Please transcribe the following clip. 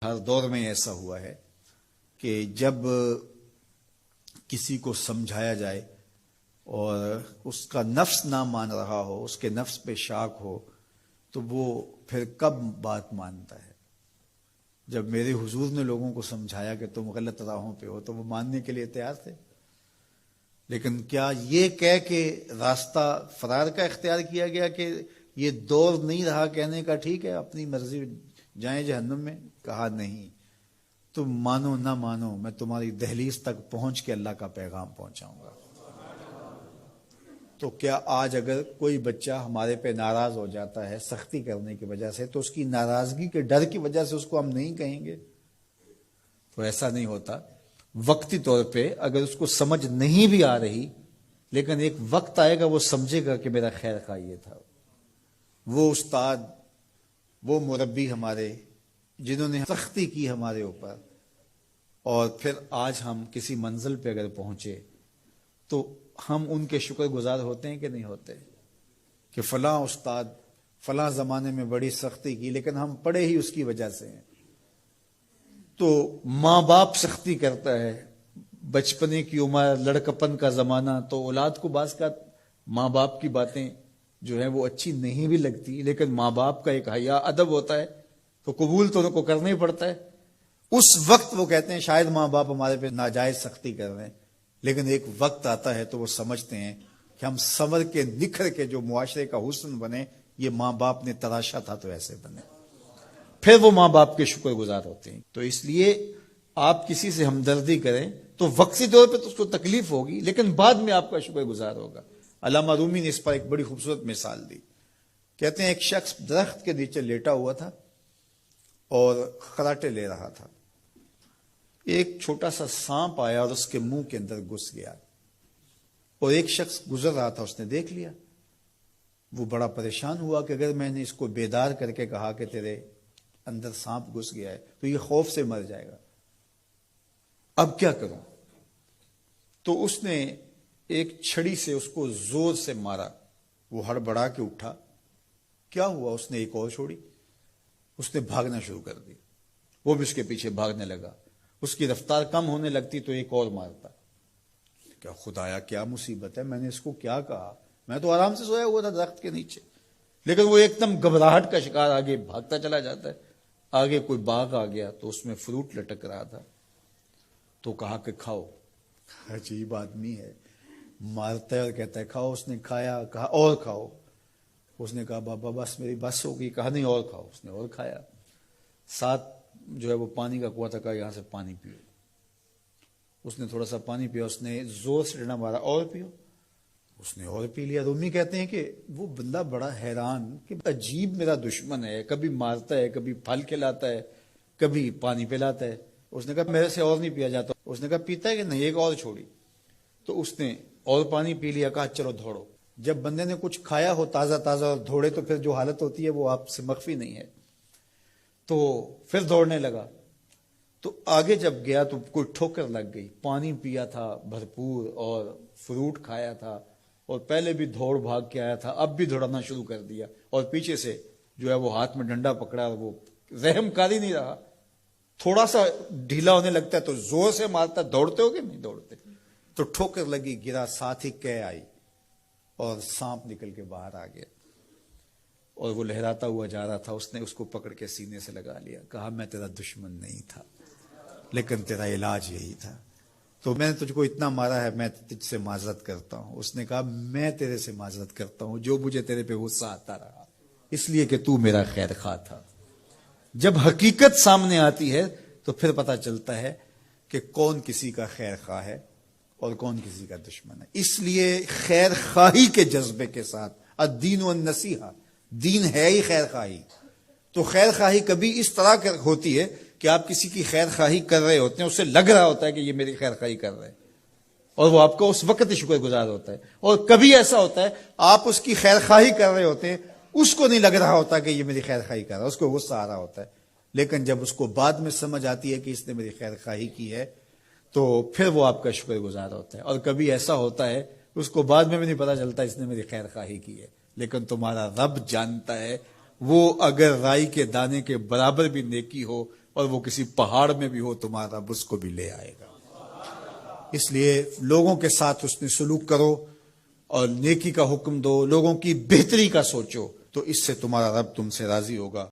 ہر دور میں ایسا ہوا ہے کہ جب کسی کو سمجھایا جائے اور اس کا نفس نہ مان رہا ہو، اس کے نفس پہ شاک ہو، تو وہ پھر کب بات مانتا ہے؟ جب میرے حضور نے لوگوں کو سمجھایا کہ تم غلط راہوں پہ ہو تو وہ ماننے کے لیے تیار تھے، لیکن کیا یہ کہہ کے راستہ فرار کا اختیار کیا گیا کہ یہ دور نہیں رہا کہنے کا ٹھیک ہے اپنی مرضی جائیں جہنم میں؟ کہا نہیں، تم مانو نہ مانو میں تمہاری دہلیز تک پہنچ کے اللہ کا پیغام پہنچاؤں گا۔ تو کیا آج اگر کوئی بچہ ہمارے پہ ناراض ہو جاتا ہے سختی کرنے کی وجہ سے، تو اس کی ناراضگی کے ڈر کی وجہ سے اس کو ہم نہیں کہیں گے؟ تو ایسا نہیں ہوتا۔ وقتی طور پہ اگر اس کو سمجھ نہیں بھی آ رہی، لیکن ایک وقت آئے گا وہ سمجھے گا کہ میرا خیر خواہ یہ تھا۔ وہ استاد، وہ مربی ہمارے جنہوں نے سختی کی ہمارے اوپر، اور پھر آج ہم کسی منزل پہ اگر پہنچے تو ہم ان کے شکر گزار ہوتے ہیں کہ نہیں ہوتے؟ کہ فلاں استاد فلاں زمانے میں بڑی سختی کی، لیکن ہم پڑھے ہی اس کی وجہ سے ہیں۔ تو ماں باپ سختی کرتا ہے، بچپنے کی عمر، لڑکپن کا زمانہ، تو اولاد کو بعض کا ماں باپ کی باتیں جو ہیں وہ اچھی نہیں بھی لگتی، لیکن ماں باپ کا ایک حیا ادب ہوتا ہے تو قبول تو ان کو کرنا ہی پڑتا ہے۔ اس وقت وہ کہتے ہیں شاید ماں باپ ہمارے پہ ناجائز سختی کر رہے ہیں، لیکن ایک وقت آتا ہے تو وہ سمجھتے ہیں کہ ہم سنور کے نکھر کے جو معاشرے کا حسن بنے، یہ ماں باپ نے تراشا تھا تو ایسے بنے، پھر وہ ماں باپ کے شکر گزار ہوتے ہیں۔ تو اس لیے آپ کسی سے ہمدردی کریں تو وقتی طور پہ تو اس کو تکلیف ہوگی، لیکن بعد میں آپ کا شکر گزار ہوگا۔ علامہ رومی نے اس پر ایک بڑی خوبصورت مثال دی۔ کہتے ہیں ایک شخص درخت کے نیچے لیٹا ہوا تھا اور خراٹے لے رہا تھا۔ ایک چھوٹا سا سانپ آیا اور اس کے منہ کے اندر گھس گیا، اور ایک شخص گزر رہا تھا، اس نے دیکھ لیا۔ وہ بڑا پریشان ہوا کہ اگر میں نے اس کو بیدار کر کے کہا کہ تیرے اندر سانپ گھس گیا ہے تو یہ خوف سے مر جائے گا، اب کیا کروں؟ تو اس نے ایک چھڑی سے اس کو زور سے مارا، وہ ہڑبڑا کے اٹھا۔ کیا ہوا؟ اس نے ایک اور چھوڑی، اس نے بھاگنا شروع کر دی، وہ بھی اس کے پیچھے بھاگنے لگا۔ اس کی رفتار کم ہونے لگتی تو ایک اور مارتا۔ کیا خدایا کیا مصیبت ہے، میں نے اس کو کیا کہا؟ میں تو آرام سے سویا ہوا تھا درخت کے نیچے، لیکن وہ ایک دم گھبراہٹ کا شکار آگے بھاگتا چلا جاتا ہے۔ آگے کوئی باغ آ گیا تو اس میں فروٹ لٹک رہا تھا، تو کہا کہ کھاؤ۔ عجیب آدمی ہے، مارتا ہے اور کہتا ہے کھاؤ۔ اس نے کھایا، کہا اور کھاؤ۔ اس نے کہا بابا بس میری بس ہو گئی، کہا نہیں اور کھاؤ۔ اس نے اور کھایا۔ ساتھ جو ہے وہ پانی کا کنواں تھا، کہا یہاں سے پانی پیو۔ اس نے تھوڑا سا پانی پیا، اس نے زور سے ڈنڈا مارا، اور پیو۔ اس نے اور پی لیا۔ رومی کہتے ہیں کہ وہ بندہ بڑا حیران کہ عجیب میرا دشمن ہے، کبھی مارتا ہے، کبھی پھل کھلاتا ہے، کبھی پانی پلاتا ہے۔ اس نے کہا میرے سے اور نہیں پیا جاتا۔ اس نے کہا پیتا ہے کہ نہیں؟ ایک اور چھوڑی۔ تو اس نے اور پانی پی لیا، کہا چلو دوڑو۔ جب بندے نے کچھ کھایا ہو تازہ تازہ اور دوڑے تو پھر جو حالت ہوتی ہے وہ آپ سے مخفی نہیں ہے۔ تو پھر دوڑنے لگا، تو آگے جب گیا تو کوئی ٹھوکر لگ گئی۔ پانی پیا تھا بھرپور اور فروٹ کھایا تھا، اور پہلے بھی دوڑ بھاگ کے آیا تھا، اب بھی دوڑنا شروع کر دیا، اور پیچھے سے جو ہے وہ ہاتھ میں ڈنڈا پکڑا، اور وہ رحم کاری نہیں رہا۔ تھوڑا سا ڈھیلا ہونے لگتا ہے تو زور سے مارتا۔ دوڑتے ہو کہ نہیں دوڑتے؟ تو ٹھوکر لگی، گرا، ساتھ ہی کہہ آئی اور سانپ نکل کے باہر آ گیا، اور وہ لہراتا ہوا جا رہا تھا۔ اس نے اس کو پکڑ کے سینے سے لگا لیا، کہا میں تیرا دشمن نہیں تھا، لیکن تیرا علاج یہی تھا، تو میں نے تجھ کو اتنا مارا ہے، میں تجھ سے معذرت کرتا ہوں۔ اس نے کہا میں تیرے سے معذرت کرتا ہوں جو مجھے تیرے پہ غصہ آتا رہا، اس لیے کہ تو میرا خیر خواہ تھا۔ جب حقیقت سامنے آتی ہے تو پھر پتہ چلتا ہے کہ کون کسی کا خیر خواہ ہے اور کون کسی کا دشمن ہے۔ اس لیے خیر خواہی کے جذبے کے ساتھ، الدین والنصیحہ، دین ہے ہی خیر خواہی۔ تو خیر خواہی کبھی اس طرح ہوتی ہے کہ آپ کسی کی خیر خواہی کر رہے ہوتے ہیں، اسے لگ رہا ہوتا ہے کہ یہ میری خیر خواہی کر رہے ہیں، اور وہ آپ کو اس وقت شکر گزار ہوتا ہے۔ اور کبھی ایسا ہوتا ہے آپ اس کی خیر خواہی کر رہے ہوتے ہیں، اس کو نہیں لگ رہا ہوتا کہ یہ میری خیر خواہی کر رہا ہے، اس کو غصہ آ رہا ہوتا ہے، لیکن جب اس کو بعد میں سمجھ آتی ہے کہ اس نے میری خیر خواہی کی ہے تو پھر وہ آپ کا شکر گزار ہوتا ہے۔ اور کبھی ایسا ہوتا ہے اس کو بعد میں بھی نہیں پتا چلتا اس نے میری خیر خواہی کی ہے، لیکن تمہارا رب جانتا ہے، وہ اگر رائی کے دانے کے برابر بھی نیکی ہو اور وہ کسی پہاڑ میں بھی ہو تمہارا رب اس کو بھی لے آئے گا۔ اس لیے لوگوں کے ساتھ حسن سلوک کرو اور نیکی کا حکم دو، لوگوں کی بہتری کا سوچو، تو اس سے تمہارا رب تم سے راضی ہوگا۔